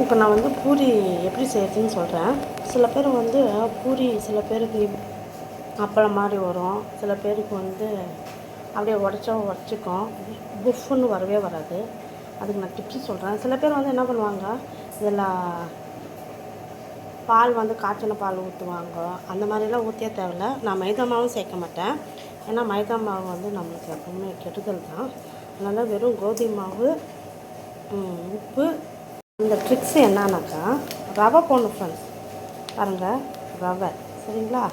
இப்போ நான் வந்து பூரி எப்படி செய்கிறதுன்னு சொல்கிறேன். சில பேர் வந்து பூரி சில பேருக்கு அப்பளம் மாதிரி வரும், சில பேருக்கு வந்து அப்படியே உடச்சிக்கும், புஃப்னு வரவே வராது. அதுக்கு நான் டிப்ஸு சொல்கிறேன். சில பேர் வந்து என்ன பண்ணுவாங்க, இதில் பால் வந்து காய்ச்சின பால் ஊற்றுவாங்க. அந்த மாதிரிலாம் ஊற்றியே தேவையில்ல. நான் மைதா மாவும் சேர்க்க மாட்டேன். ஏன்னா மைதா மாவு வந்து நம்மளுக்கு எப்பவுமே கெடுதல் தான். அதனால் வெறும் கோதுமை மாவு, உப்பு. இந்த ட்ரிக்ஸ் என்னன்னாக்கா, ரவை போடணும் ஃப்ரெண்ட்ஸ். பாருங்கள், ரவை சரிங்களா,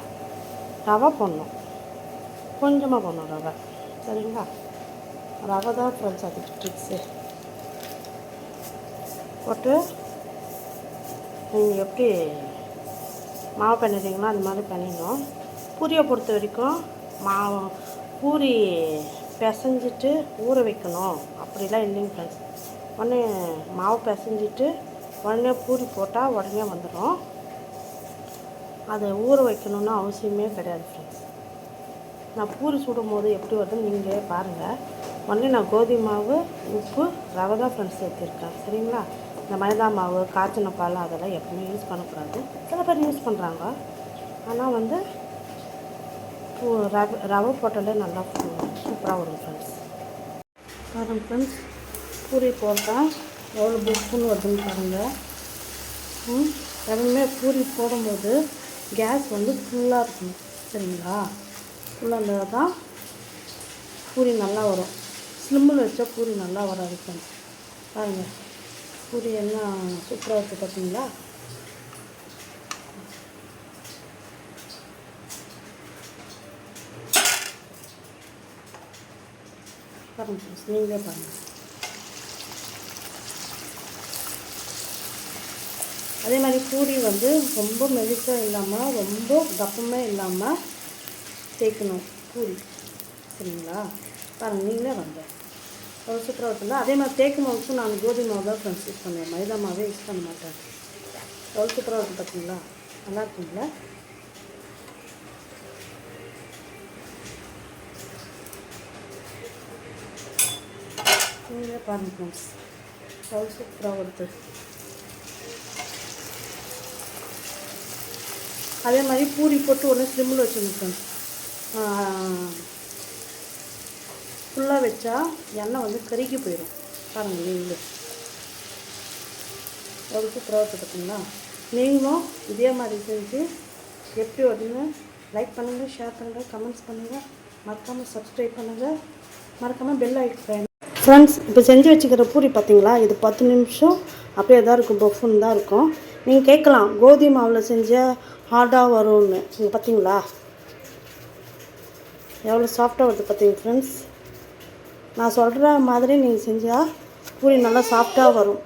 ரவை போடணும், கொஞ்சமாக போடணும் ரவை சரிங்களா. ரவை தான் ஃப்ரெண்ட்ஸ் அதுக்கு ட்ரிக்ஸு. போட்டு நீங்கள் எப்படி மாவு பண்ணிடுறீங்களோ அந்த மாதிரி பண்ணிடணும். பூரியை பொறுத்த வரைக்கும் பூரி பிசைஞ்சிட்டு ஊற வைக்கணும் அப்படிலாம் இல்லைங்க ஃப்ரெண்ட்ஸ். உடனே மாவு பிசைஞ்சிட்டு உடனே பூரி போட்டால் உடனே வந்துடும். அதை ஊற வைக்கணுன்னு அவசியமே கிடையாது ஃப்ரெண்ட்ஸ். நான் பூரி சுடும் போது எப்படி வருதுன்னு நீங்களே பாருங்கள். உடனே நான் கோதுமை மாவு, உப்பு, ரவை தான் ஃப்ரெண்ட்ஸ் சேர்த்துருக்கேன் சரிங்களா. இந்த மைதா மாவு, காய்ச்சின பால் அதெல்லாம் எப்பவுமே யூஸ் பண்ணக்கூடாது. சில பேர் யூஸ் பண்ணுறாங்க. ஆனால் வந்து ரவை போட்டாலே நல்லா சூப்பராக வரும் ஃப்ரெண்ட்ஸ். பாருங்கள் ஃப்ரெண்ட்ஸ், பூரி போட்டால் எவ்வளோ புஷ்ஷுன்னு வருதுன்னு பாருங்கள். எப்பவுமே பூரி போடும்போது கேஸ் வந்து ஃபுல்லாக இருக்கணும் சரிங்களா. ஃபுல்லாக இருந்தால் தான் பூரி நல்லா வரும். ஸ்லிம்மில் வச்சா பூரி நல்லா வராது ஃப்ரெண்ட்ஸ். பாருங்கள், பூரி எல்லாம் சூப்பராக இருக்குது பார்த்தீங்களா. பாருங்கள் ஃப்ரெண்ட்ஸ், நீங்களே பாருங்கள். அதே மாதிரி பூரி வந்து ரொம்ப மெலிசாக இல்லாமல் ரொம்ப தப்பமே இல்லாமல் தேய்க்கணும் பூரி சரிங்களா. பாருங்கள், நீங்களே வாங்க, அவ்வளோ சூப்பராக இருக்குல்ல. அதே மாதிரி தேய்க்கும் போது நான் கோதுமை மாவு தான் ஃப்ரெண்ட்ஸ் யூஸ் பண்ணுவேன், மைதா மாவே யூஸ் பண்ண மாட்டேன். எவ்வளோ சூப்பராக இருக்கும் பார்த்தீங்களா, நல்லா இருக்குங்களா. நீங்களே பாருங்கள் ஃப்ரெண்ட்ஸ், எவ்வளோ சூப்பராக வருது. அதே மாதிரி பூரி போட்டு உடனே ஸ்லிம்மில் வச்சுருங்க ஃப்ரெண்ட்ஸ். ஃபுல்லாக வச்சா எண்ணெய் வந்து கருகி போயிடும். பாருங்கள், நீங்களே எவ்வளோ சூப்பராக இருக்குது பார்த்தீங்களா. நீங்களும் இதே மாதிரி செஞ்சு எப்படி வருதுன்னு லைக் பண்ணுங்கள், ஷேர் பண்ணுங்கள், கமெண்ட்ஸ் பண்ணுங்கள், மறக்காமல் சப்ஸ்கிரைப் பண்ணுங்கள், மறக்காமல் பெல் ஐக்கான். ஃப்ரெண்ட்ஸ், இப்போ செஞ்சு வச்சுக்கிற பூரி பார்த்தீங்களா, இது 10 நிமிஷம் அப்படியே தான் இருக்கும், பஃப்னு தான் இருக்கும். நீங்கள் கேட்கலாம், கோதுமை மாவில் செஞ்சால் ஹார்டாக வரும்னு. நீங்கள் பார்த்தீங்களா எவ்வளோ சாஃப்டாக வருது பார்த்தீங்க ஃப்ரெண்ட்ஸ். நான் சொல்கிற மாதிரி நீங்கள் செஞ்சால் பூரி நல்லா சாஃப்டாக வரும்.